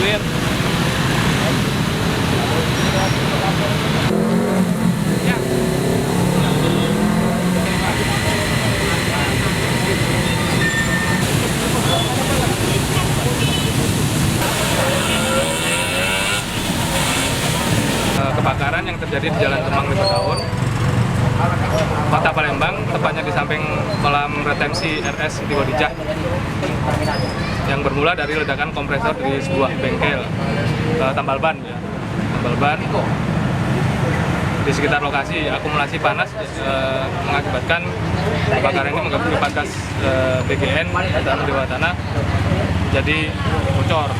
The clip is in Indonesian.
bantuin. Kebakaran yang terjadi di Jalan Kemang 5 Tahun, Kota Palembang, tepatnya di samping kolam retensi RS Siti Khadijah, yang bermula dari ledakan kompresor di sebuah bengkel tambal ban. Tambal ban di sekitar lokasi akumulasi panas mengakibatkan kebakaran ini mengganggu pipa gas BGN dan bawah tanah jadi bocor.